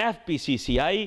FPCCI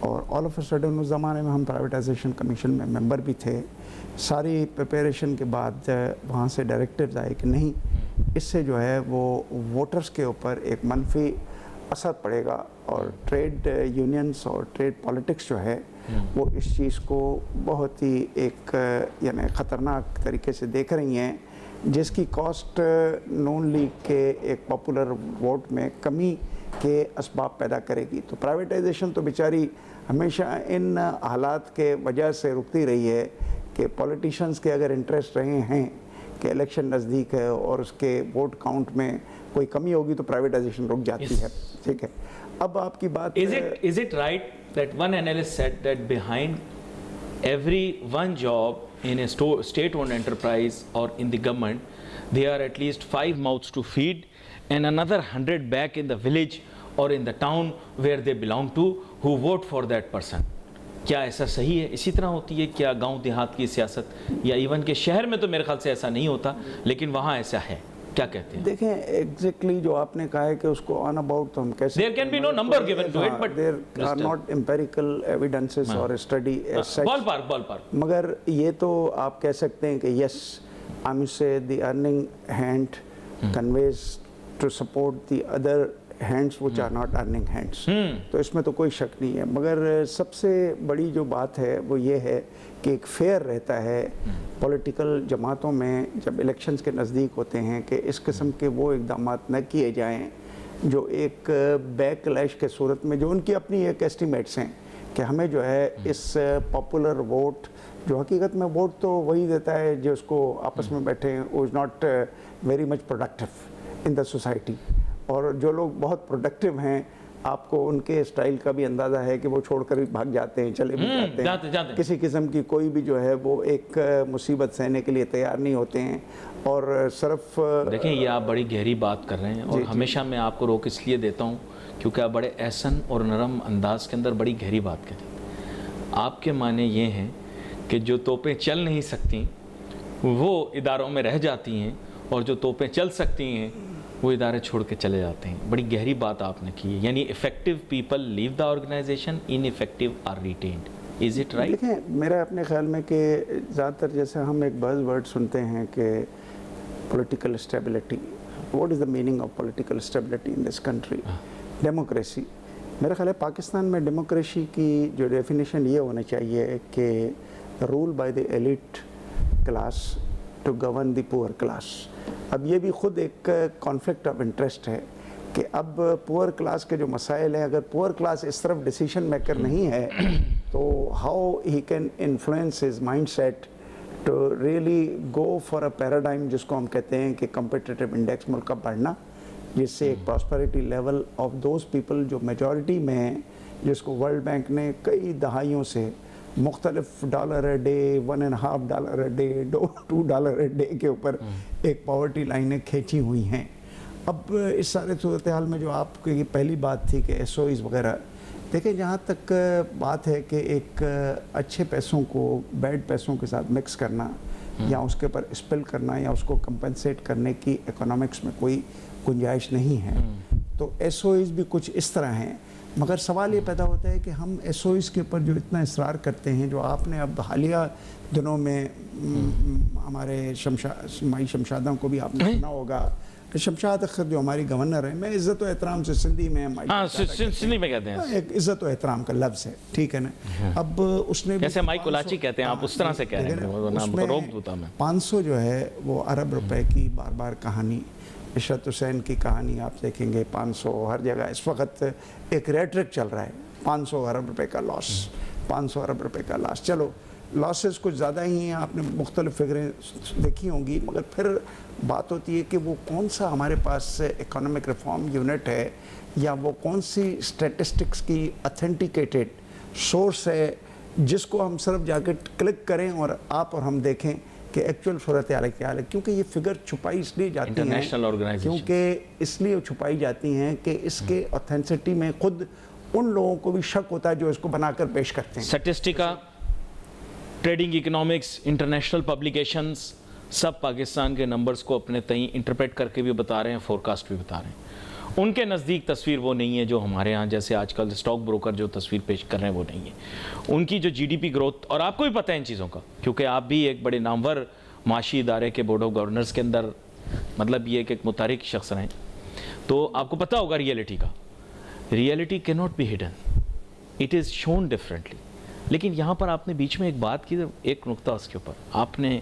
اور all of a sudden اس زمانے میں ہم پرائیویٹائزیشن کمیشن میں ممبر بھی تھے. ساری پریپریشن کے بعد وہاں سے ڈائریکٹیوز آئے کہ نہیں, اس سے جو ہے وہ ووٹرز کے اوپر ایک منفی اثر پڑے گا, اور ٹریڈ یونینز اور ٹریڈ پالیٹکس جو ہے وہ اس چیز کو بہت ہی ایک یعنی خطرناک طریقے سے دیکھ رہی ہیں, جس کی کاسٹ نون لیگ کے ایک پاپولر ووٹ میں کمی کے اسباب پیدا کرے گی. تو پرائیویٹائزیشن تو بیچاری ہمیشہ ان حالات کے وجہ سے رکتی رہی ہے کہ پولیٹیشنز کے اگر انٹرسٹ رہے ہیں کہ الیکشن نزدیک ہے اور اس کے ووٹ کاؤنٹ میں کوئی کمی ہوگی تو پرائیویٹائزیشن رک جاتی ہے. ٹھیک ہے, اب آپ کی بات Is it right that one analyst said that behind every one job in a state-owned enterprise or in the government, there are at least 5 mouths to feed and another 100 back in the village or in the town where they belong to who vote for that person. کیا ایسا صحیح ہے؟ اسی طرح ہوتی ہے کیا گاؤں دیہات کی سیاست, یا ایون کہ شہر میں تو میرے خیال سے ایسا نہیں ہوتا لیکن وہاں ایسا ہے؟ کیا کہتے ہیں؟ دیکھیں ایگزیکٹلی جو آپ نے کہا ہے کہ اس کو آن اباؤٹ تو ہم کیسے There can be no number given to it, but there are not empirical evidences or study as such. ballpark. مگر یہ تو آپ کہہ سکتے ہیں کہ yes, I must say the earning hand conveys to support the other hands which are not earning hands. تو اس میں تو کوئی شک نہیں ہے, مگر سب سے بڑی جو بات ہے وہ یہ ہے کہ ایک فیئر رہتا ہے پولیٹیکل جماعتوں میں جب الیکشنز کے نزدیک ہوتے ہیں کہ اس قسم کے وہ اقدامات نہ کیے جائیں جو ایک بیک لیش کے صورت میں, جو ان کی اپنی ایک ایسٹیمیٹس ہیں کہ ہمیں جو ہے اس پاپولر ووٹ, جو حقیقت میں ووٹ تو وہی دیتا ہے جو اس کو آپس میں بیٹھے ہیں, وہ is not very much productive in the society, اور جو لوگ بہت پروڈکٹیو ہیں آپ کو ان کے اسٹائل کا بھی اندازہ ہے کہ وہ چھوڑ کر بھی بھاگ جاتے ہیں, چلے بھی جاتے ہیں, کسی قسم کی کوئی بھی جو ہے وہ ایک مصیبت سہنے کے لیے تیار نہیں ہوتے ہیں. اور صرف دیکھیں یہ آپ بڑی گہری بات کر رہے ہیں, اور ہمیشہ میں آپ کو روک اس لیے دیتا ہوں کیونکہ آپ بڑے احسن اور نرم انداز کے اندر بڑی گہری بات کریں. آپ کے معنی یہ ہیں کہ جو توپیں چل نہیں سکتی وہ اداروں میں رہ جاتی ہیں, اور جو توپیں چل سکتی ہیں وہ ادارے چھوڑ کے چلے جاتے ہیں. بڑی گہری بات آپ نے کی ہے, یعنی effective people leave the organization, ineffective are retained. Is it right? دیکھیں میرا اپنے خیال میں کہ زیادہ تر جیسے ہم ایک بز ورڈ سنتے ہیں کہ political stability, what is the meaning of political stability in this country? Democracy. میرا خیال ہے پاکستان میں ڈیموکریسی کی جو ڈیفینیشن یہ ہونا چاہیے کہ rule by the elite class to govern the poor class. اب یہ بھی خود ایک کانفلکٹ آف انٹرسٹ ہے کہ اب پور کلاس کے جو مسائل ہیں, اگر پور کلاس اس طرف ڈیسیشن میکر نہیں ہے تو how he can influence his mindset to really go for a paradigm, جس کو ہم کہتے ہیں کہ کمپیٹیٹیو انڈیکس ملک کا بڑھنا, جس سے ایک prosperity level of those people جو میجورٹی میں ہیں, جس کو ورلڈ بینک نے کئی دہائیوں سے مختلف dollar a day, $1.5 a day, $2 a day کے اوپر ایک پاورٹی لائنیں کھینچی ہوئی ہیں. اب اس سارے صورتحال میں جو آپ کی پہلی بات تھی کہ ایس او ایز وغیرہ, دیکھیں جہاں تک بات ہے کہ ایک اچھے پیسوں کو بیڈ پیسوں کے ساتھ مکس کرنا یا اس کے اوپر اسپل کرنا یا اس کو کمپنسیٹ کرنے کی اکنامکس میں کوئی گنجائش نہیں ہے. تو ایس او ایز بھی کچھ اس طرح ہیں, مگر سوال یہ پیدا ہوتا ہے کہ ہم ایس او ایز کے اوپر جو اتنا اصرار کرتے ہیں, جو آپ نے اب حالیہ دنوں میں ہمارے مائی شمشادوں کو بھی آپ نے سنا ہوگا, شمشاد اختر جو ہماری گورنر ہیں, میں عزت و احترام سے سندھی میں سندھی میں کہتے ہیں ایک عزت و احترام کا لفظ ہے, ٹھیک ہے نا. اب اس نے جیسے مائی کولاچی کہتے ہیں, آپ اس طرح سے کہہ رہے ہیں, نام کو روک دوتا میں. 500 جو ہے وہ ارب روپے کی بار بار کہانی, عشرت حسین کی کہانی آپ دیکھیں گے, 500 ہر جگہ اس وقت ایک ریٹرک چل رہا ہے, 500 ارب روپے کا لاس, 500 ارب روپے کا لاس. چلو لاسز کچھ زیادہ ہی ہیں, آپ نے مختلف فگریں دیکھی ہوں گی, مگر پھر بات ہوتی ہے کہ وہ کون سا ہمارے پاس اکنامک ریفارم یونٹ ہے یا وہ کون سی اسٹیٹسٹکس کی اتھینٹیکیٹڈ سورس ہے جس کو ہم صرف جا کے کلک کریں اور آپ اور ہم دیکھیں کہ ایکچوئل صورتحال کیا ہے. کیونکہ یہ فگر چھپائی اس لیے جاتی ہیں, کیونکہ اس لیے چھپائی جاتی ہیں کہ اس کے اوتھینسٹی میں خود ان لوگوں کو بھی شک ہوتا ہے جو اس کو بنا کر پیش کرتے ہیں. سٹیسٹکا, ٹریڈنگ اکنامکس, انٹرنیشنل پبلیکیشنز سب پاکستان کے نمبرز کو اپنے تئیں انٹرپریٹ کر کے بھی بتا رہے ہیں, فورکاسٹ بھی بتا رہے ہیں. ان کے نزدیک تصویر وہ نہیں ہے جو ہمارے ہاں جیسے آج کل اسٹاک بروکر جو تصویر پیش کر رہے ہیں وہ نہیں ہے. ان کی جو جی ڈی پی گروتھ, اور آپ کو بھی پتہ ہے ان چیزوں کا کیونکہ آپ بھی ایک بڑے نامور معاشی ادارے کے بورڈ آف گورنرز کے اندر مطلب یہ کہ ایک متحرک شخص رہیں, تو آپ کو پتہ ہوگا ریئلٹی کا. ریئلٹی کی not be hidden, it is shown differently. لیکن یہاں پر آپ نے بیچ میں ایک بات کی, ایک نقطہ اس کے اوپر آپ نے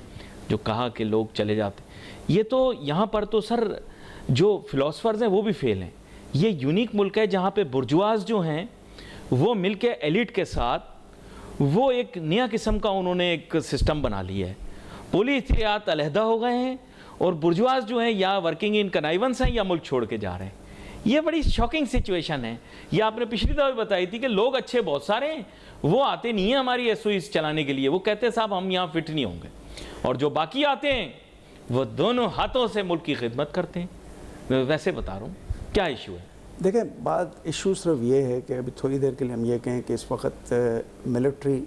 جو کہا کہ لوگ چلے جاتے, یہ تو یہاں پر تو سر جو فلاسفرز ہیں وہ بھی فیل ہیں. یہ یونیک ملک ہے جہاں پہ برجواز جو ہیں وہ مل کے ایلیٹ کے ساتھ وہ ایک نیا قسم کا انہوں نے ایک سسٹم بنا لیا ہے. پولیسیات علیحدہ ہو گئے ہیں اور برجواز جو ہیں یا ورکنگ ان کنائیونس ہیں یا ملک چھوڑ کے جا رہے ہیں. یہ بڑی شاکنگ سچویشن ہے. یہ آپ نے پچھلی دفعہ بتائی تھی کہ لوگ اچھے بہت سارے ہیں, وہ آتے نہیں ہیں ہماری ایس او ایز چلانے کے لیے, وہ کہتے ہیں صاحب ہم یہاں فٹ نہیں ہوں گے, اور جو باقی آتے ہیں وہ دونوں ہاتھوں سے ملک کی خدمت کرتے ہیں. میں ویسے بتا رہا ہوں کیا ایشو ہے. دیکھیں بات ایشو صرف یہ ہے کہ ابھی تھوڑی دیر کے لیے ہم یہ کہیں کہ اس وقت ملٹری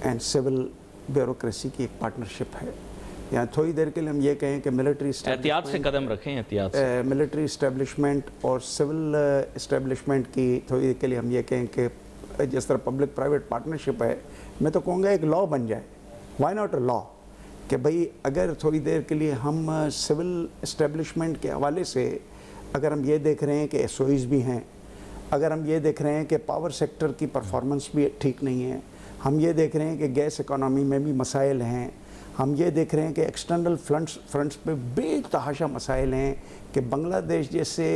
اینڈ سول بیوروکریسی کی ایک پارٹنرشپ ہے. یا تھوڑی دیر کے لیے ہم یہ کہیں کہ ملٹری احتیاط سے قدم رکھیں, احتیاط سے. ملٹری اسٹیبلشمنٹ اور سول اسٹیبلشمنٹ کی تھوڑی دیر کے لیے ہم یہ کہیں کہ جس طرح پبلک پرائیویٹ پارٹنرشپ ہے, میں تو کہوں گا ایک لاء بن جائے. وائی ناٹ اے لاء کہ بھئی اگر تھوڑی دیر کے لیے ہم سول اسٹیبلشمنٹ کے حوالے سے اگر ہم یہ دیکھ رہے ہیں کہ ایس او ایز بھی ہیں, اگر ہم یہ دیکھ رہے ہیں کہ پاور سیکٹر کی پرفارمنس بھی ٹھیک نہیں ہے, ہم یہ دیکھ رہے ہیں کہ گیس اکانومی میں بھی مسائل ہیں, ہم یہ دیکھ رہے ہیں کہ ایکسٹرنل فرنٹس پہ بے تحاشا مسائل ہیں کہ بنگلہ دیش جیسے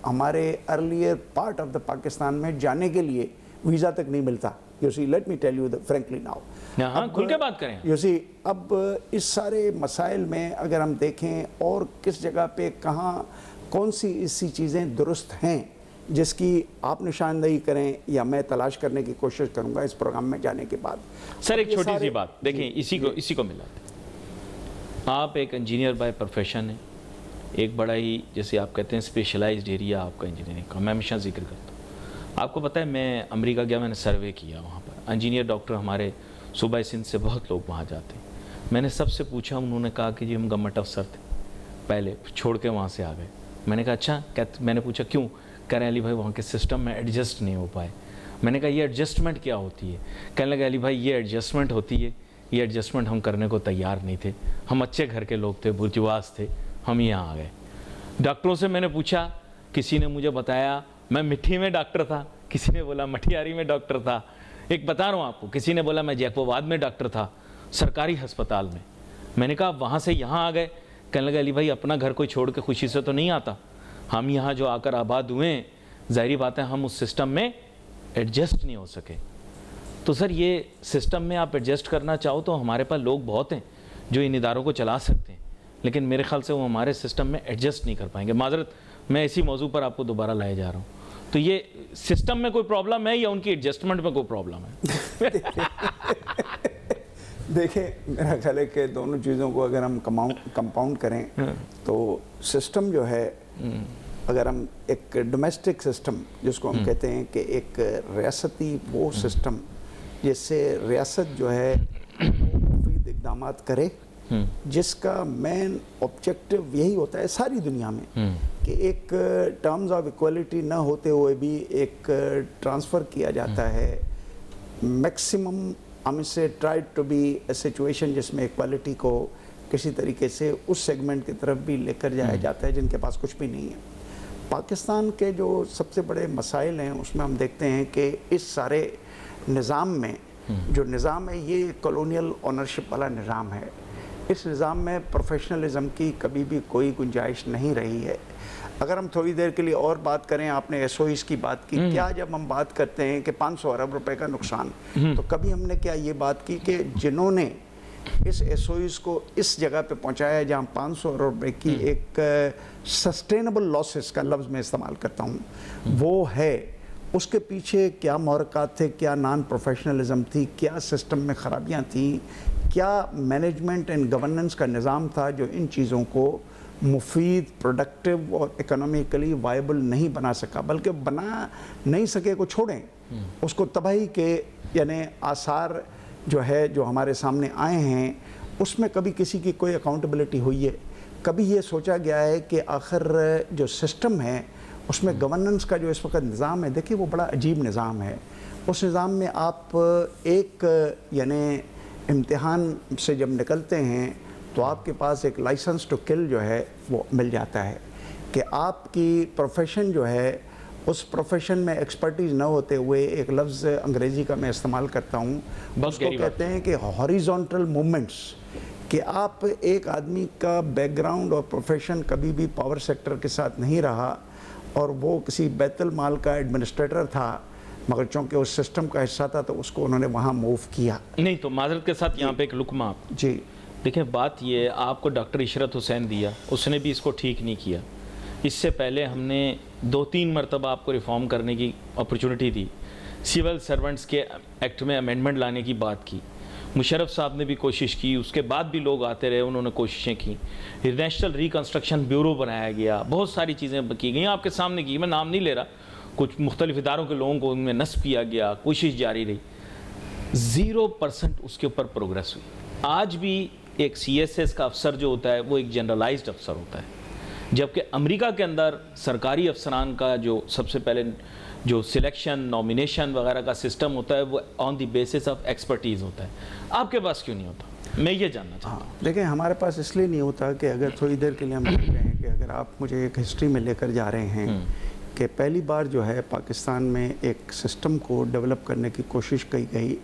ہمارے earlier part of the Pakistan میں جانے کے لیے ویزا تک نہیں ملتا. You see let me tell you frankly now, ہاں کھل کے بات کریں. یو سی اب اس سارے مسائل میں اگر ہم دیکھیں اور کس جگہ پہ کہاں کون سی ایسی چیزیں درست ہیں جس کی آپ نشاندہی کریں یا میں تلاش کرنے کی کوشش کروں گا اس پروگرام میں جانے کے بعد. سر ایک چھوٹی سی بات دیکھیں, اسی کو ملاتے ہیں. آپ ایک انجینئر بائی پروفیشن ہیں, ایک بڑا ہی جیسے آپ کہتے ہیں اسپیشلائزڈ ایریا آپ کا انجینئرنگ کا, میں ہمیشہ ذکر کرتا ہوں. آپ کو پتہ ہے میں امریکہ گیا, میں نے سروے کیا وہاں پر, انجینئر ڈاکٹر ہمارے صوبہ سندھ سے بہت لوگ وہاں جاتے ہیں. میں نے سب سے پوچھا, انہوں نے کہا کہ جی ہم گورنمنٹ افسر تھے پہلے, چھوڑ کے وہاں سے آ گئے. میں نے کہا اچھا, میں نے پوچھا کیوں؟ کہہ رہے ہیں علی بھائی وہاں کے سسٹم میں ایڈجسٹ نہیں ہو پائے. میں نے کہا یہ ایڈجسٹمنٹ کیا ہوتی ہے؟ کہنے لگا علی بھائی یہ ایڈجسٹمنٹ ہوتی ہے, یہ ایڈجسٹمنٹ ہم کرنے کو تیار نہیں تھے, ہم اچھے گھر کے لوگ تھے, برجواز تھے, ہم یہاں آ گئے. ڈاکٹروں سے میں نے پوچھا, کسی نے مجھے بتایا میں مٹھی میں ڈاکٹر تھا, کسی نے بولا مٹھیاری میں ڈاکٹر تھا, ایک بتا رہا ہوں آپ کو, کسی نے بولا میں جیکوباد میں ڈاکٹر تھا سرکاری ہسپتال میں. میں نے کہا وہاں سے یہاں آ گئے. کہنے لگا علی بھائی اپنا گھر کوئی چھوڑ کے خوشی سے تو نہیں آتا, ہم یہاں جو آ کر آباد ہوئے ہیں ظاہری بات ہے ہم اس سسٹم میں ایڈجسٹ نہیں ہو سکے. تو سر یہ سسٹم میں آپ ایڈجسٹ کرنا چاہو تو ہمارے پاس لوگ بہت ہیں جو ان اداروں کو چلا سکتے ہیں, لیکن میرے خیال سے وہ ہمارے سسٹم میں ایڈجسٹ نہیں کر پائیں گے. معذرت, میں اسی موضوع پر آپ کو دوبارہ لائے جا رہا ہوں. تو یہ سسٹم میں کوئی پرابلم ہے یا ان کی ایڈجسٹمنٹ میں کوئی پرابلم ہے؟ دیکھیں میرا خیال ہے کہ دونوں چیزوں کو اگر ہم کمپاؤنڈ کریں تو سسٹم جو ہے, اگر ہم ایک ڈومیسٹک سسٹم جس کو ہم کہتے ہیں کہ ایک ریاستی وہ سسٹم جس سے ریاست جو ہے مفید اقدامات کرے, جس کا مین آبجیکٹو یہی ہوتا ہے ساری دنیا میں کہ ایک ٹرمز آف ایکوالٹی نہ ہوتے ہوئے بھی ایک ٹرانسفر کیا جاتا ہے. میکسیمم ہم سے try to be a situation جس میں ایکوالٹی کو کسی طریقے سے اس سیگمنٹ کی طرف بھی لے کر جایا جاتا ہے جن کے پاس کچھ بھی نہیں ہے. پاکستان کے جو سب سے بڑے مسائل ہیں اس میں ہم دیکھتے ہیں کہ اس سارے نظام میں جو نظام ہے یہ کالونیل اونرشپ والا نظام ہے. اس نظام میں پروفیشنلزم کی کبھی بھی کوئی گنجائش نہیں رہی ہے. اگر ہم تھوڑی دیر کے لیے اور بات کریں, آپ نے ایس او ایز کی بات کی, کیا جب ہم بات کرتے ہیں کہ 500 ارب روپے کا نقصان, تو کبھی ہم نے کیا یہ بات کی کہ جنہوں نے اس ایس او ایز کو اس جگہ پہ پہنچایا جہاں 500 ارب روپے کی ایک سسٹینبل لاسز کا لفظ میں استعمال کرتا ہوں, وہ ہے اس کے پیچھے کیا محرکات تھے, کیا نان پروفیشنلزم تھی, کیا سسٹم میں خرابیاں تھیں, کیا مینجمنٹ اینڈ گورننس کا نظام تھا جو ان چیزوں کو مفید, پروڈکٹیو اور اکنامیکلی وائبل نہیں بنا سکا, بلکہ بنا نہیں سکے کو چھوڑیں, اس کو تباہی کے یعنی آثار جو ہے جو ہمارے سامنے آئے ہیں اس میں کبھی کسی کی کوئی اکاؤنٹیبلٹی ہوئی ہے؟ کبھی یہ سوچا گیا ہے کہ آخر جو سسٹم ہے اس میں گورننس کا جو اس وقت نظام ہے، دیکھیے وہ بڑا عجیب نظام ہے. اس نظام میں آپ ایک یعنی امتحان سے جب نکلتے ہیں تو آپ کے پاس ایک لائسنس ٹو کل جو ہے وہ مل جاتا ہے کہ آپ کی پروفیشن جو ہے اس پروفیشن میں ایکسپرٹیز نہ ہوتے ہوئے، ایک لفظ انگریزی کا میں استعمال کرتا ہوں، اس کو کہتے ہیں کہ ہاریزونٹل موومنٹس، کہ آپ ایک آدمی کا بیک گراؤنڈ اور پروفیشن کبھی بھی پاور سیکٹر کے ساتھ نہیں رہا اور وہ کسی بیت المال کا ایڈمنسٹریٹر تھا، مگر چونکہ اس سسٹم کا حصہ تھا تو اس کو انہوں نے وہاں موو کیا. نہیں تو معذرت کے ساتھ یہاں پہ ایک لقمہ آپ جی دیکھیں، بات یہ آپ کو ڈاکٹر عشرت حسین دیا، اس نے بھی اس کو ٹھیک نہیں کیا. اس سے پہلے ہم نے 2-3 مرتبہ آپ کو ریفارم کرنے کی اپرچونٹی دی. سول سرونٹس کے ایکٹ میں امینڈمنٹ لانے کی بات کی، مشرف صاحب نے بھی کوشش کی، اس کے بعد بھی لوگ آتے رہے، انہوں نے کوششیں کی. نیشنل ریکنسٹرکشن بیورو بنایا گیا، بہت ساری چیزیں کی گئیں، آپ کے سامنے کی، میں نام نہیں لے رہا. کچھ مختلف اداروں کے لوگوں کو ان میں نصب کیا گیا، کوشش جاری رہی. 0% اس کے اوپر پروگریس ہوئی. آج بھی ایک سی ایس ایس کا افسر جو ہوتا ہے وہ ایک جنرلائزڈ افسر ہوتا ہے، جبکہ امریکہ کے اندر سرکاری افسران کا جو سب سے پہلے جو سلیکشن، نامینیشن وغیرہ کا سسٹم ہوتا ہے وہ آن دی بیسس آف ایکسپرٹیز ہوتا ہے. آپ کے پاس کیوں نہیں ہوتا؟ میں یہ جاننا چاہتا ہوں. دیکھیں ہمارے پاس اس لیے نہیں ہوتا کہ اگر تھوڑی دیر کے لیے ہم کہہ رہے ہیں کہ اگر آپ مجھے ایک ہسٹری میں لے کر جا رہے ہیں کہ پہلی بار جو ہے پاکستان میں ایک سسٹم کو ڈیولپ کرنے کی کوشش کی گئی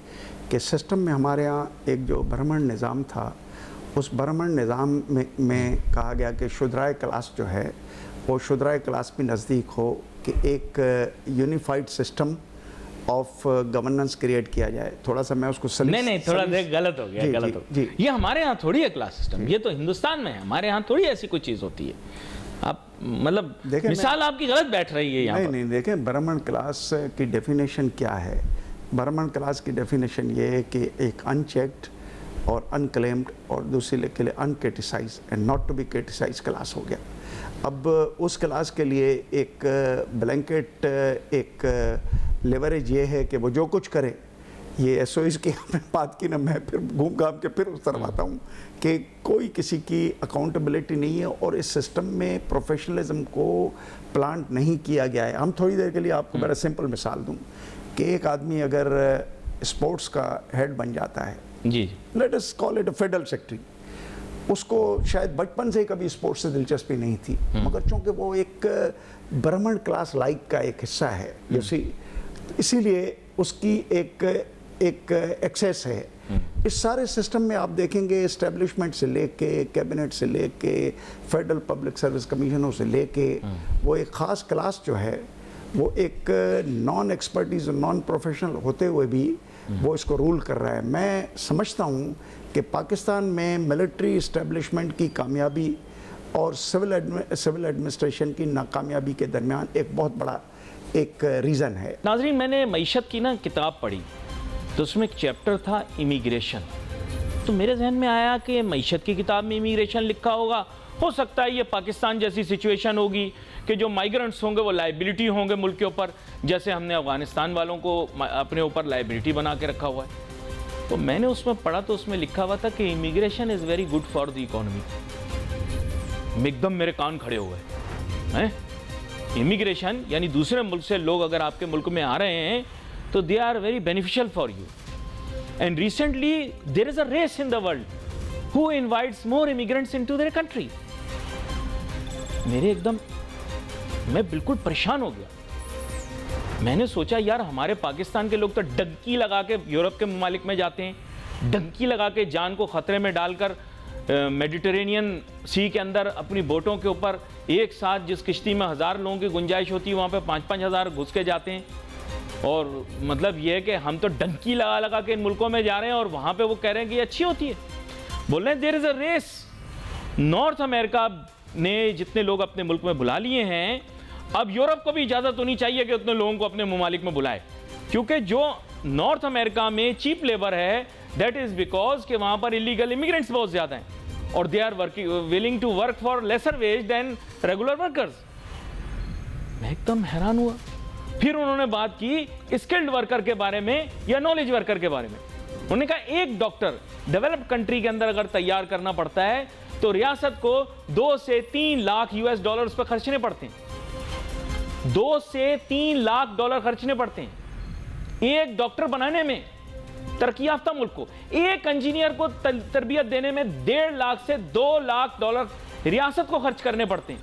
کہ سسٹم میں ہمارے ہاں ایک جو برہمن نظام تھا، اس برہمن نظام میں کہا گیا کہ شودرائے کلاس جو ہے وہ شودرائے کلاس بھی نزدیک ہو، کہ ایک unified system of governance create کیا جائے. تھوڑا سا میں اس کو نہیں تھوڑا غلط ہو گیا، غلط ہو گیا. یہ ہمارے ہاں تھوڑی ہے کلاس سسٹم، یہ تو ہندوستان میں ہے، ہمارے ہاں تھوڑی ایسی کوئی چیز ہوتی ہے. آپ مطلب مثال آپ کی غلط بیٹھ رہی ہے یہاں پر. نہیں دیکھیں برہمن کلاس کی ڈیفینیشن کیا ہے. برہمن کلاس کی ڈیفینیشن یہ ہے کہ ایک ان چیکڈ اور ان کلیمڈ اور دوسرے کے لیے ان criticize and not to be criticize class ہو گیا. اب اس کلاس کے لیے ایک بلینکٹ ایک لیوریج یہ ہے کہ وہ جو کچھ کرے، یہ ایس او ایس کی بات کی نا، میں پھر گھوم گھام کے پھر اس طرف آتا ہوں کہ کوئی کسی کی اکاؤنٹیبلٹی نہیں ہے اور اس سسٹم میں پروفیشنلزم کو پلانٹ نہیں کیا گیا ہے. ہم تھوڑی دیر کے لیے آپ کو بڑا سمپل مثال دوں کہ ایک آدمی اگر اسپورٹس کا ہیڈ بن جاتا ہے، جی let us call it a federal secretary, اس کو شاید بچپن سے ہی کبھی اسپورٹس سے دلچسپی نہیں تھی، مگر چونکہ وہ ایک برہمن کلاس لائک کا ایک حصہ ہے، اسی لیے اس کی ایک ایکسیس ہے. اس سارے سسٹم میں آپ دیکھیں گے اسٹیبلشمنٹ سے لے کے کیبنٹ سے لے کے فیڈرل پبلک سروس کمیشنوں سے لے کے وہ ایک خاص کلاس جو ہے وہ ایک نان ایکسپرٹیز اور نان پروفیشنل ہوتے ہوئے بھی وہ اس کو رول کر رہا ہے. میں سمجھتا ہوں کہ پاکستان میں ملٹری اسٹیبلشمنٹ کی کامیابی اور سول ایڈمنسٹریشن کی ناکامیابی کے درمیان ایک بہت بڑا ایک ریزن ہے. ناظرین، میں نے معیشت کی کتاب پڑھی تو اس میں ایک چیپٹر تھا امیگریشن. تو میرے ذہن میں آیا کہ معیشت کی کتاب میں امیگریشن لکھا ہوگا، ہو سکتا ہے یہ پاکستان جیسی سچویشن ہوگی کہ جو مائیگرنٹس ہوں گے وہ لائبلٹی ہوں گے ملک کے اوپر، جیسے ہم نے افغانستان والوں کو اپنے اوپر لائبلٹی بنا کے رکھا ہوا ہے. تو میں نے اس میں پڑھا تو اس میں لکھا ہوا تھا کہ immigration is very good for the economy. ایک دم میرے کان کھڑے ہو گئے. امیگریشن یعنی دوسرے ملک سے لوگ اگر آپ کے ملک میں آ رہے ہیں تو they are very beneficial for you. And recently there is a race in the world who invites more immigrants into their country. میں بالکل پریشان ہو گیا. میں نے سوچا یار ہمارے پاکستان کے لوگ تو ڈنکی لگا کے یورپ کے ممالک میں جاتے ہیں، ڈنکی لگا کے جان کو خطرے میں ڈال کر میڈیٹرینین سی کے اندر اپنی بوٹوں کے اوپر ایک ساتھ جس کشتی میں 1000 لوگوں کی گنجائش ہوتی ہے وہاں پہ 5-5 ہزار گھس کے جاتے ہیں. اور مطلب یہ ہے کہ ہم تو ڈنکی لگا کے ان ملکوں میں جا رہے ہیں اور وہاں پہ وہ کہہ رہے ہیں کہ یہ اچھی ہوتی ہے. بول رہے ہیں دیر از اے ریس. نارتھ امریکہ نے جتنے لوگ اپنے ملک میں بلا لیے ہیں، اب یورپ کو بھی اجازت ہونی چاہیے کہ اتنے لوگوں کو اپنے ممالک میں بلائے، کیونکہ جو نارتھ امریکہ میں چیپ لیبر ہے دیٹ از بیکاز کہ وہاں پر الیگل امیگرینٹس بہت زیادہ ہیں اور they are willing to work for lesser wage than regular workers. میں ایک دم حیران ہوا. پھر انہوں نے بات کی اسکلڈ ورکر کے بارے میں یا نالج ورکر کے بارے میں. انہوں نے کہا ایک ڈاکٹر ڈیولپڈ کنٹری کے اندر اگر تیار کرنا پڑتا ہے تو ریاست کو 2 سے 3 لاکھ US ڈالرز پہ خرچنے پڑتے ہیں. 2 سے 3 لاکھ ڈالر خرچنے پڑتے ہیں ایک ڈاکٹر بنانے میں. ترقی یافتہ ملک کو ایک انجینئر کو تربیت دینے میں 1.5 لاکھ سے 2 لاکھ ڈالر ریاست کو خرچ کرنے پڑتے ہیں.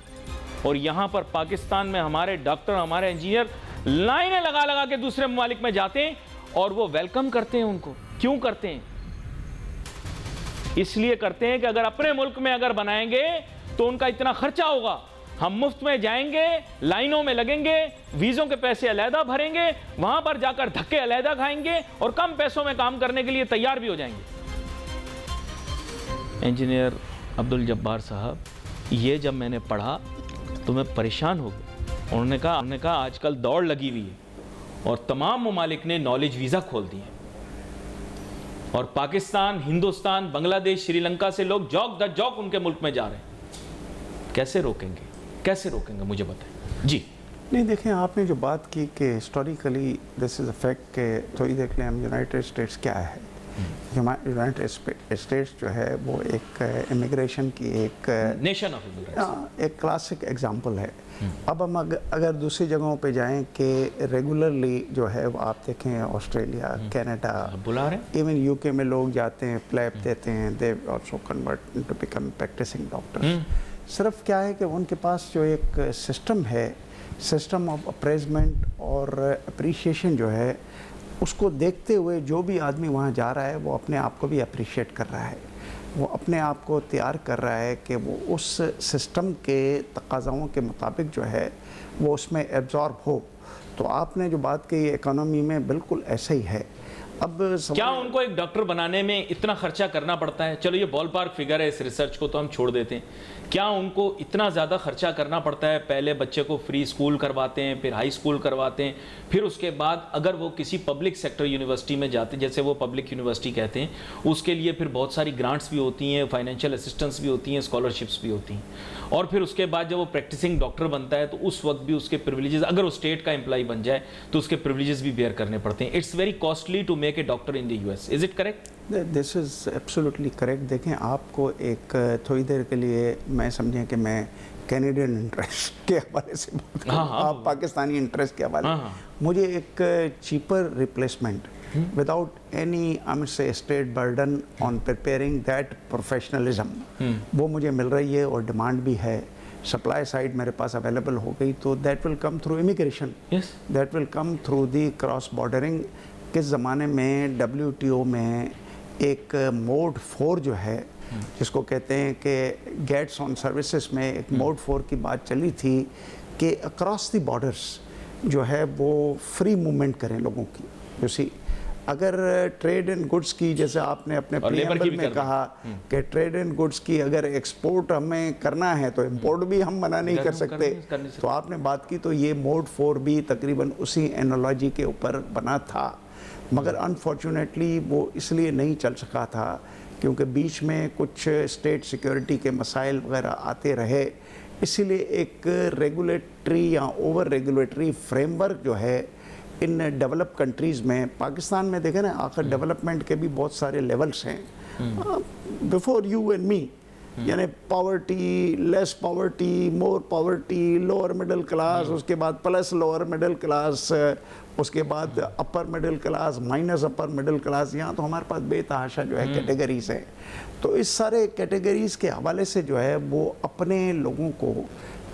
اور یہاں پر پاکستان میں ہمارے ڈاکٹر ہمارے انجینئر لائنیں لگا لگا کے دوسرے ممالک میں جاتے ہیں اور وہ ویلکم کرتے ہیں ان کو. کیوں کرتے ہیں؟ اس لیے کرتے ہیں کہ اگر اپنے ملک میں اگر بنائیں گے تو ان کا اتنا خرچہ ہوگا, ہم مفت میں جائیں گے, لائنوں میں لگیں گے, ویزوں کے پیسے علیحدہ بھریں گے, وہاں پر جا کر دھکے علیحدہ کھائیں گے اور کم پیسوں میں کام کرنے کے لیے تیار بھی ہو جائیں گے. انجینئر عبدالجبار صاحب, یہ جب میں نے پڑھا تو میں پریشان ہو گیا. انہوں نے کہا آج کل دوڑ لگی ہوئی ہے اور تمام ممالک نے نالج ویزا کھول دیے اور پاکستان, ہندوستان, بنگلہ دیش, سری لنکا سے لوگ جوک در جوک ان کے ملک میں جا رہے ہیں. کیسے روکیں گے مجھے بتائیں. جی نہیں, دیکھیں آپ نے جو بات کی کہ historically this is a fact کہ تھوڑی دیکھ لیں ہم یونائٹڈ اسٹیٹس کیا ہے. یونائٹڈ اسٹیٹس جو ہے وہ ایک امیگریشن کی ایک نیشن آف امیگرینٹس, ایک کلاسک ایگزامپل ہے. اب ہم اگر دوسری جگہوں پہ جائیں کہ ریگولرلی جو ہے وہ آپ دیکھیں آسٹریلیا, کینیڈا, بلا رہے ہیں ایون یو کے میں لوگ جاتے ہیں, پلیب دیتے ہیں, they also convert to become practicing doctor. صرف کیا ہے کہ ان کے پاس جو ایک سسٹم ہے, سسٹم آف اپریزمنٹ اور اپریشیشن جو ہے, اس کو دیکھتے ہوئے جو بھی آدمی وہاں جا رہا ہے وہ اپنے آپ کو بھی اپریشیٹ کر رہا ہے, وہ اپنے آپ کو تیار کر رہا ہے کہ وہ اس سسٹم کے تقاضاؤں کے مطابق جو ہے وہ اس میں ایبزارب ہو. تو آپ نے جو بات کی اکانومی میں بالکل ایسا ہی ہے. اب کیا ان کو ایک ڈاکٹر بنانے میں اتنا خرچہ کرنا پڑتا ہے؟ چلو یہ بال پارک فگر ہے, اس ریسرچ کو تو ہم چھوڑ دیتے ہیں. کیا ان کو اتنا زیادہ خرچہ کرنا پڑتا ہے؟ پہلے بچے کو فری اسکول کرواتے ہیں, پھر ہائی اسکول کرواتے ہیں, پھر اس کے بعد اگر وہ کسی پبلک سیکٹر یونیورسٹی میں جاتے ہیں, جیسے وہ پبلک یونیورسٹی کہتے ہیں, اس کے لیے پھر بہت ساری گرانٹس بھی ہوتی ہیں, فائنینشیل اسسٹنس بھی ہوتی ہیں, اسکالرشپس بھی ہوتی ہیں. اور پھر اس کے بعد جب وہ پریکٹسنگ ڈاکٹر بنتا ہے تو اس وقت بھی اس کے پریویلیجز, اگر وہ اسٹیٹ کا امپلائی بن جائے تو اس کے پریویلیجز بھی بیئر کرنے پڑتے ہیں. It's very costly to make a doctor in the U S. Is it correct? This is absolutely correct. دیکھیں آپ کو ایک تھوڑی دیر کے لیے میں سمجھیں کہ میں کینیڈین انٹرسٹ کے حوالے سے بات کروں, آپ پاکستانی انٹرسٹ کے حوالے, مجھے ایک cheaper replacement without any I must say state burden on preparing that professionalism وہ مجھے مل رہی ہے اور ڈیمانڈ بھی ہے. سپلائی سائڈ میرے پاس اویلیبل ہو گئی تو that will come through immigration, that will come through the cross بارڈرنگ. کس زمانے میں WTO میں ایک موڈ 4 جو ہے جس کو کہتے ہیں کہ گیٹس آن سروسز میں ایک موڈ 4 کی بات چلی تھی کہ اکراس دی بارڈرس جو ہے وہ فری موومنٹ کریں لوگوں کی. جو سی اگر ٹریڈ اینڈ گڈس کی, جیسے آپ نے اپنے پریمبل میں کہا کہ ٹریڈ اینڈ گڈس کی اگر ایکسپورٹ ہمیں کرنا ہے تو امپورٹ بھی ہم منع نہیں کر سکتے. تو آپ نے بات کی تو یہ موڈ 4 بھی تقریباً اسی اینالوجی کے اوپر بنا تھا, مگر انفارچونیٹلی وہ اس لیے نہیں چل سکا تھا کیونکہ بیچ میں کچھ اسٹیٹ سیکیورٹی کے مسائل وغیرہ آتے رہے. اسی لیے ایک ریگولیٹری یا اوور ریگولیٹری فریم ورک جو ہے ان ڈیولپ کنٹریز میں, پاکستان میں دیکھیں نا آخر ڈیولپمنٹ کے بھی بہت سارے لیولز ہیں بیفور یو اینڈ می, یعنی پاورٹی, لیس پاورٹی, مور پاورٹی, لوور مڈل کلاس, اس کے بعد پلس لوور مڈل کلاس, اس کے بعد upper middle class, minus upper middle class. یہاں تو ہمارے پاس بے تحاشا جو ہے کیٹیگریز ہیں. تو اس سارے کیٹیگریز کے حوالے سے جو ہے وہ اپنے لوگوں کو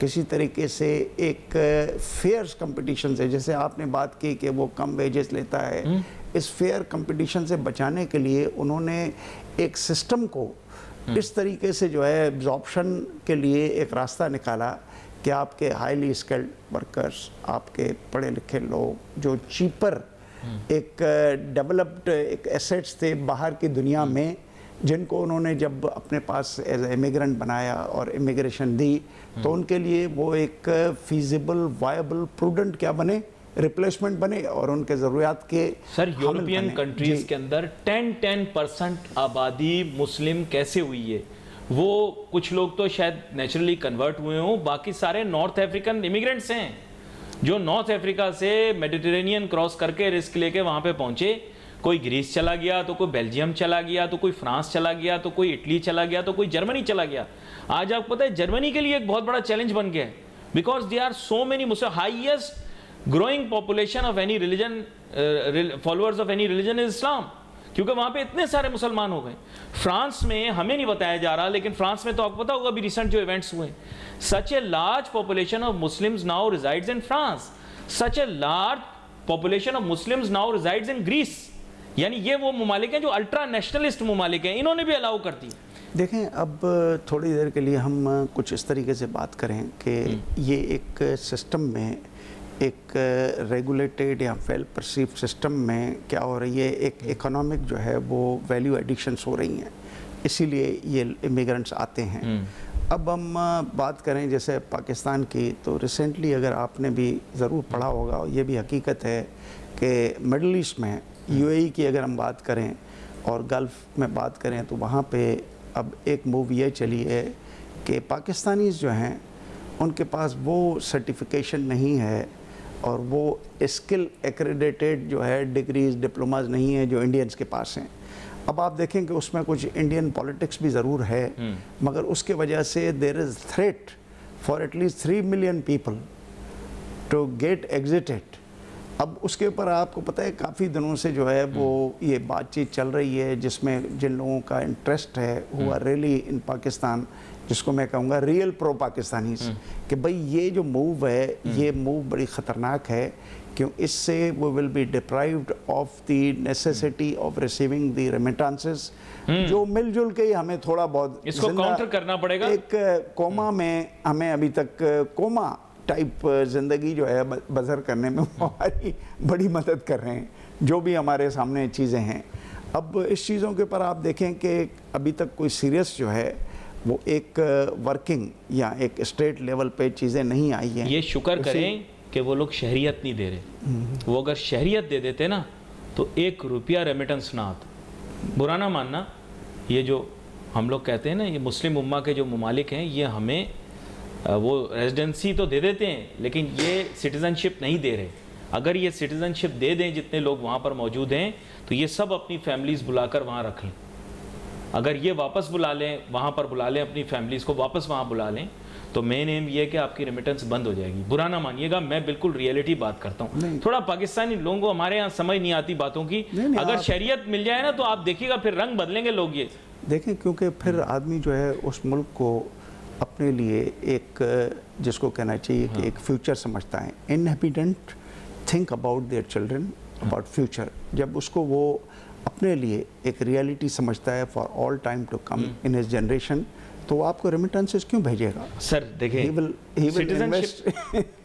کسی طریقے سے ایک فیئر کمپٹیشن سے, جیسے آپ نے بات کی کہ وہ کم ویجز لیتا ہے, اس فیئر کمپٹیشن سے بچانے کے لیے انہوں نے ایک سسٹم کو اس طریقے سے جو ہے ایبزارپشن کے لیے ایک راستہ نکالا کہ آپ کے ہائیلی اسکلڈ ورکرز, آپ کے پڑھے لکھے لوگ جو چیپر ایک ڈیولپڈ ایک ایسیٹس تھے باہر کی دنیا میں, جن کو انہوں نے جب اپنے پاس ایز اے امیگرنٹ بنایا اور امیگریشن دی تو ان کے لیے وہ ایک فیزیبل, وائبل, پروڈنٹ کیا بنے, ریپلیسمنٹ بنے اور ان کے ضروریات کے. سر یورپین کنٹریز کے اندر 10% آبادی مسلم کیسے ہوئی ہے؟ وہ کچھ لوگ تو شاید نیچرلی کنورٹ ہوئے ہوں, باقی سارے نارتھ افریقن امیگرینٹس ہیں جو نارتھ افریقہ سے میڈیٹرینین کراس کر کے رسک لے کے وہاں پہ پہنچے. کوئی گریس چلا گیا, تو کوئی بیلجیم چلا گیا, تو کوئی فرانس چلا گیا, تو کوئی اٹلی چلا گیا, تو کوئی جرمنی چلا گیا. آج آپ کو پتہ ہے جرمنی کے لیے ایک بہت بڑا چیلنج بن گیا ہے. because there are so many Muslim, highest growing population of any religion, followers of any religion is Islam, کیونکہ وہاں پہ اتنے سارے مسلمان ہو گئے. فرانس میں ہمیں نہیں بتایا جا رہا, لیکن فرانس میں تو آپ کو پتا ہوگا ابھی ریسنٹ جو ایونٹس ہوئے, such a large population of Muslims now resides in France, such a large population of Muslims now resides in Greece. یعنی یہ وہ ممالک ہیں جو الٹرا نیشنلسٹ ممالک ہیں, انہوں نے بھی الاؤ کر دی. دیکھیں اب تھوڑی دیر کے لیے ہم کچھ اس طریقے سے بات کریں کہ یہ ایک سسٹم میں, ایک ریگولیٹڈ یا ویل پرسیو سسٹم میں کیا ہو رہی ہے, ایک اکنامک جو ہے وہ ویلیو ایڈیکشنس ہو رہی ہیں, اسی لیے یہ امیگرنٹس آتے ہیں. اب ہم بات کریں جیسے پاکستان کی, تو ریسنٹلی اگر آپ نے بھی ضرور پڑھا ہوگا, یہ بھی حقیقت ہے کہ مڈل ایسٹ میں یو اے ای کی اگر ہم بات کریں اور گلف میں بات کریں, تو وہاں پہ اب ایک موو یہ چلی ہے کہ پاکستانیز جو ہیں ان کے پاس وہ سرٹیفیکیشن نہیں ہے اور وہ اسکل ایکریڈیٹڈ جو ہے ڈگریز ڈپلوماز نہیں ہیں جو انڈینز کے پاس ہیں. اب آپ دیکھیں کہ اس میں کچھ انڈین پولیٹکس بھی ضرور ہے, مگر اس کے وجہ سے there is threat for at least 3 million people to get exited. اب اس کے اوپر آپ کو پتہ ہے کافی دنوں سے جو ہے وہ یہ بات چیت چل رہی ہے, جس میں جن لوگوں کا انٹرسٹ ہے ہوا ریلی ان پاکستان, جس کو میں کہوں گا ریئل پرو پاکستانیز, کہ بھئی یہ جو موو ہے یہ موو بڑی خطرناک ہے, کیوں اس سے وہ will be deprived of the necessity of receiving the remittances, جو مل جل کے ہی ہمیں تھوڑا بہت اس کو کاؤنٹر کرنا پڑے گا. ایک کوما میں ہمیں ابھی تک کوما ٹائپ زندگی جو ہے بسر کرنے میں ہماری بڑی مدد کر رہے ہیں جو بھی ہمارے سامنے چیزیں ہیں. اب اس چیزوں کے اوپر آپ دیکھیں کہ ابھی تک کوئی سیریس جو ہے وہ ایک ورکنگ یا ایک اسٹیٹ لیول پہ چیزیں نہیں آئی ہیں. یہ شکر کریں کہ وہ لوگ شہریت نہیں دے رہے, وہ اگر شہریت دے دیتے نا تو 1 روپیہ ریمیٹنس نہ آتا. برا نہ ماننا, یہ جو ہم لوگ کہتے ہیں نا یہ مسلم امہ کے جو ممالک ہیں یہ ہمیں وہ ریزیڈنسی تو دے دیتے ہیں لیکن یہ سٹیزن شپ نہیں دے رہے. اگر یہ سٹیزن شپ دے دیں جتنے لوگ وہاں پر موجود ہیں تو یہ سب اپنی فیملیز بلا کر وہاں رکھ لیں. اگر یہ واپس بلا لیں, وہاں پر بلا لیں اپنی فیملیز کو واپس وہاں بلا لیں, تو مین ایم یہ ہے کہ آپ کی ریمیٹنس بند ہو جائے گی. برا نہ مانیے گا, میں بالکل ریئلٹی بات کرتا ہوں. تھوڑا پاکستانی لوگوں کو ہمارے یہاں سمجھ نہیں آتی باتوں کی. اگر شریعت مل جائے نا تو آپ دیکھیے گا پھر رنگ بدلیں گے لوگ. یہ دیکھیں کیونکہ پھر آدمی جو ہے اس ملک کو اپنے لیے ایک جس کو کہنا چاہیے کہ ایک فیوچر سمجھتا ہے. Inhabitant think about their children, about future. جب اس کو وہ اپنے لیے ایک ریئلٹی سمجھتا ہے for all time to come in his generation, تو وہ آپ کو ریمیٹنسز کیوں بھیجے گا؟ سر دیکھیں,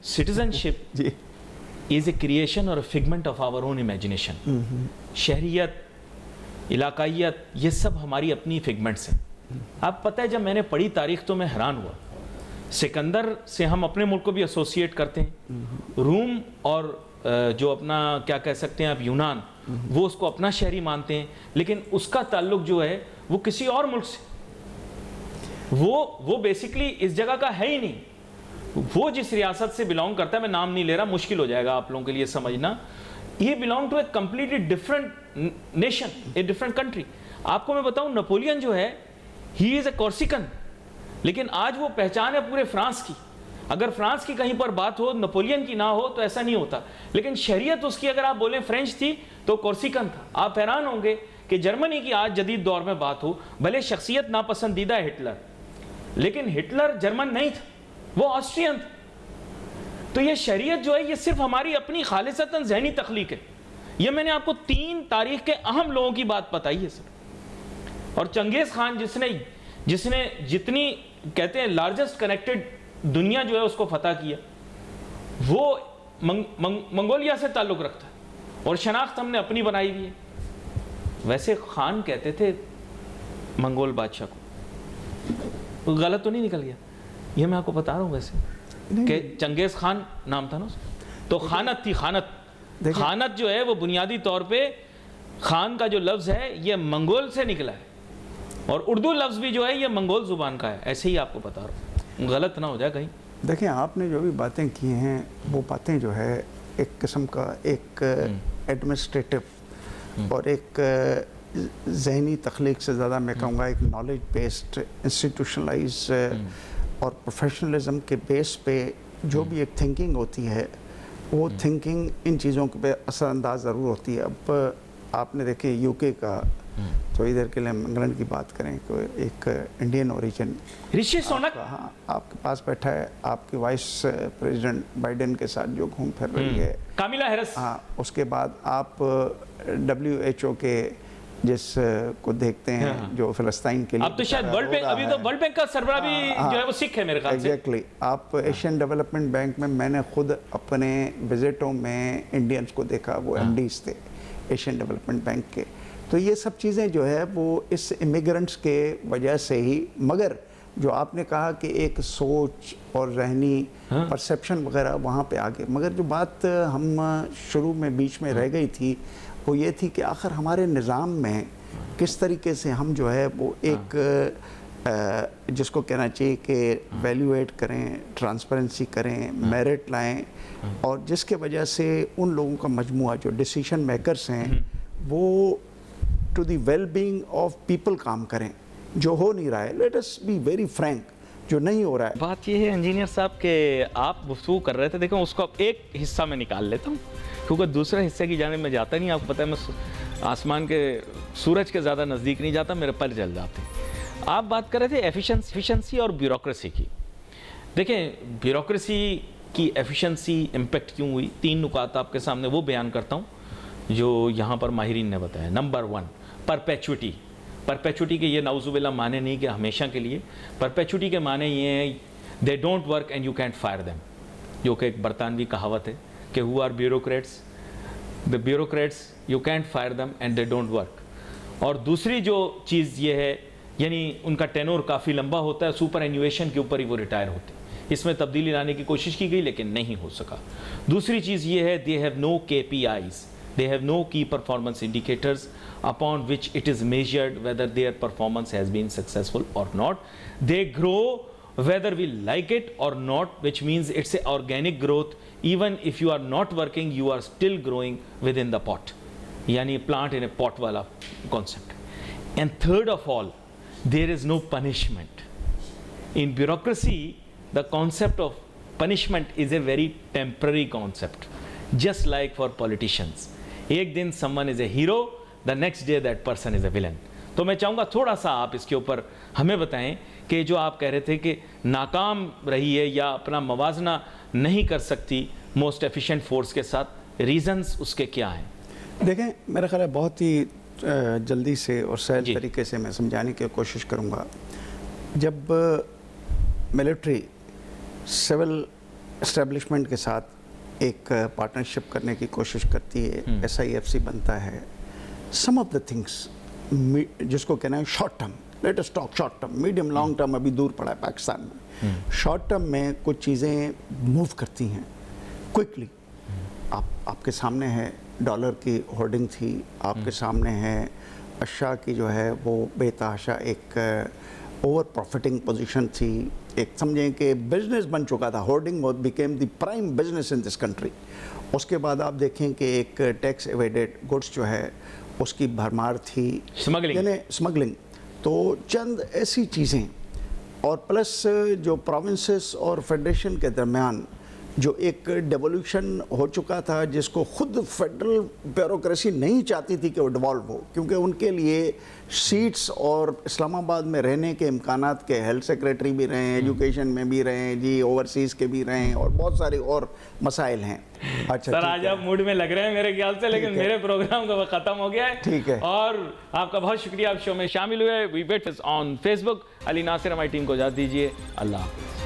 سٹیزن شپ از اے کریشن اور فگمنٹ آف آور اون امیجنیشن. شہریت, علاقائیت, یہ سب ہماری اپنی فگمنٹس ہیں. آپ پتہ ہے جب میں نے پڑھی تاریخ تو میں حیران ہوا. سکندر سے ہم اپنے ملک کو بھی ایسوسیٹ کرتے ہیں, روم اور جو اپنا کیا کہہ سکتے ہیں آپ یونان, وہ اس کو اپنا شہری مانتے ہیں, لیکن اس کا تعلق جو ہے وہ کسی اور ملک سے, وہ بیسیکلی اس جگہ کا ہے ہی نہیں. وہ جس ریاست سے بلانگ کرتا ہے, میں نام نہیں لے رہا, مشکل ہو جائے گا آپ لوگوں کے لیے سمجھنا, یہ belong to a completely different nation, a different country. آپ کو میں بتاؤں نپولین جو ہے ہی از اے کورسیکن, لیکن آج وہ پہچان ہے پورے فرانس کی. اگر فرانس کی کہیں پر بات ہو, نپولین کی نہ ہو, تو ایسا نہیں ہوتا. لیکن شہریت اس کی اگر آپ بولیں فرینچ تھی تو کورسیکن تھا. آپ حیران ہوں گے کہ جرمنی کی آج جدید دور میں بات ہو, بھلے شخصیت ناپسندیدہ ہے ہٹلر, لیکن ہٹلر جرمن نہیں تھا, وہ آسٹرین تھا. تو یہ شہریت جو ہے یہ صرف ہماری اپنی خالصتاً ذہنی تخلیق ہے. یہ میں نے آپ کو 3 تاریخ کے اہم لوگوں کی بات بتائی ہے سر. اور چنگیز خان جس نے جتنی کہتے ہیں لارجسٹ کنیکٹڈ دنیا جو ہے اس کو فتح کیا, وہ منگولیا سے تعلق رکھتا ہے, اور شناخت ہم نے اپنی بنائی ہوئی ہے. ویسے خان کہتے تھے منگول بادشاہ کو, غلط تو نہیں نکل گیا؟ یہ میں آپ کو بتا رہا ہوں ویسے کہ چنگیز خان نام تھا نا, تو خانت تھی. خانت جو ہے وہ بنیادی طور پہ خان کا جو لفظ ہے یہ منگول سے نکلا ہے, اور اردو لفظ بھی جو ہے یہ منگول زبان کا ہے. ایسے ہی آپ کو بتا رہا ہوں, غلط نہ ہو جائے کہیں. دیکھیں آپ نے جو بھی باتیں کی ہیں وہ باتیں جو ہے ایک قسم کا ایک ایڈمنسٹریٹو اور ایک ذہنی تخلیق سے زیادہ میں کہوں گا ایک نالج بیسڈ انسٹیٹیوشنلائز اور پروفیشنلزم کے بیس پہ جو بھی ایک تھنکنگ ہوتی ہے وہ تھنکنگ ان چیزوں پہ اثر انداز ضرور ہوتی ہے. اب آپ نے دیکھے یو کے کا, تھوڑی دیر کے لیے ہم انگلینڈ کی بات کریں کہ ایک انڈین اوریجن رشی سونک, ہاں آپ کے پاس بیٹھا ہے, آپ کے وائس پریزیڈنٹ بائیڈن کے ساتھ جو گھوم پھر رہی ہے, کامیلا ہیرس, ہاں اس کے بعد آپ WHO کے جس کو دیکھتے ہیں جو فلسطین کے لیے, اب تو شاید ابھی تو ورلڈ بینک کا سربراہ بھی جو ہے وہ سکھ ہے میرے خیال سے. ایگزیکٹلی. آپ ایشین ڈیولپمنٹ بینک میں نے خود اپنے وزٹوں میں انڈینز کو دیکھا, وہ MDs تھے ایشین ڈیولپمنٹ بینک کے. تو یہ سب چیزیں جو ہے وہ اس امیگرنٹس کے وجہ سے ہی, مگر جو آپ نے کہا کہ ایک سوچ اور ذہنی پرسیپشن وغیرہ وہاں پہ آگے, مگر جو بات ہم شروع میں بیچ میں رہ گئی تھی وہ یہ تھی کہ آخر ہمارے نظام میں کس طریقے سے ہم جو ہے وہ ایک جس کو کہنا چاہیے کہ ویلیویٹ کریں, ٹرانسپیرنسی کریں, میرٹ لائیں, اور جس کے وجہ سے ان لوگوں کا مجموعہ جو ڈیسیشن میکرز ہیں وہ to the well being of people کام کریں, جو ہو نہیں رہا ہے. Let us be very frank, جو نہیں ہو رہا ہے. بات یہ ہے انجینئر صاحب کہ آپ گفتگو کر رہے تھے, دیکھیں اس کو ایک حصہ میں نکال لیتا ہوں کیونکہ دوسرے حصے کی جانب میں جاتا نہیں. آپ کو پتہ ہے میں آسمان کے سورج کے زیادہ نزدیک نہیں جاتا, میرے پر جل جاتے. آپ بات کر رہے تھے ایفیشنسی اور بیوروکریسی کی. دیکھیں بیوروکریسی کی ایفیشنسی امپیکٹ کیوں ہوئی, 3 نکات آپ کے سامنے وہ بیان کرتا ہوں جو یہاں پر ماہرین نے بتایا. نمبر 1, پرپیچوٹی کے یہ نعوذ باللہ معنی نہیں کہ ہمیشہ کے لیے. پرپیچوٹی کے معنی یہ ہیں they don't work and you can't fire them, جو کہ ایک برطانوی کہاوت ہے کہ who are bureaucrats, the bureaucrats you can't fire them and they don't work. اور دوسری جو چیز یہ ہے, یعنی ان کا ٹینور کافی لمبا ہوتا ہے, سپر اینویشن کے اوپر ہی وہ ریٹائر ہوتے ہیں. اس میں تبدیلی لانے کی کوشش کی گئی لیکن نہیں ہو سکا. دوسری چیز یہ ہے they have no KPIs, they have no key performance indicators upon which it is measured whether their performance has been successful or not. They grow whether we like it or not, which means it's a organic growth. Even if you are not working, you are still growing within the pot. Yani plant in a pot wala concept. And third of all, there is no punishment. In bureaucracy, the concept of punishment is a very temporary concept. Just like for politicians. Ek din someone is a hero, the next day that person is a villain. تو میں چاہوں گا تھوڑا سا آپ اس کے اوپر ہمیں بتائیں کہ جو آپ کہہ رہے تھے کہ ناکام رہی ہے یا اپنا موازنہ نہیں کر سکتی موسٹ ایفیشینٹ فورس کے ساتھ, ریزنز اس کے کیا ہیں؟ دیکھیں میرا خیال ہے بہت ہی جلدی سے اور سہل طریقے سے میں سمجھانے کی کوشش کروں گا. جب ملٹری سول اسٹیبلشمنٹ کے ساتھ ایک پارٹنرشپ کرنے کی کوشش کرتی ہے, SIFC بنتا ہے, سم آف دا تھنگس جس کو کہنا ہے short term, let us talk short term, medium long term ابھی دور پڑا ہے پاکستان میں. شارٹ ٹرم میں کچھ چیزیں موو کرتی ہیں کوئکلی. آپ کے سامنے ہے ڈالر کی ہورڈنگ تھی, آپ کے سامنے ہے اشیاء کی جو ہے وہ بے تحاشا ایک اوور پروفٹنگ پوزیشن تھی, ایک سمجھیں کہ بزنس بن چکا تھا. Hoarding became the prime business in this country. اس کے بعد آپ دیکھیں کہ ایک ٹیکس ایویڈڈ گڈس جو ہے اس کی بھرمار تھی, یعنی اسمگلنگ. تو چند ایسی چیزیں, اور پلس جو پروونسز اور فیڈریشن کے درمیان جو ایک ڈیولوشن ہو چکا تھا جس کو خود فیڈرل بیوروکریسی نہیں چاہتی تھی کہ وہ ڈیوالو ہو, کیونکہ ان کے لیے سیٹس اور اسلام آباد میں رہنے کے امکانات کے, ہیلتھ سیکریٹری بھی رہے ہیں, ایجوکیشن میں بھی رہے ہیں جی, اوورسیز کے بھی رہے ہیں, اور بہت سارے اور مسائل ہیں. اچھا سر آج آپ موڈ میں لگ رہے ہیں میرے خیال سے, لیکن میرے پروگرام کا وقت ختم ہو گیا ہے. ٹھیک ہے, اور آپ کا بہت شکریہ آپ شو میں شامل ہوئے. وی ویٹ آن فیس بک. علی ناصر ہماری ٹیم کو اجازت دیجیے. اللہ حافظ.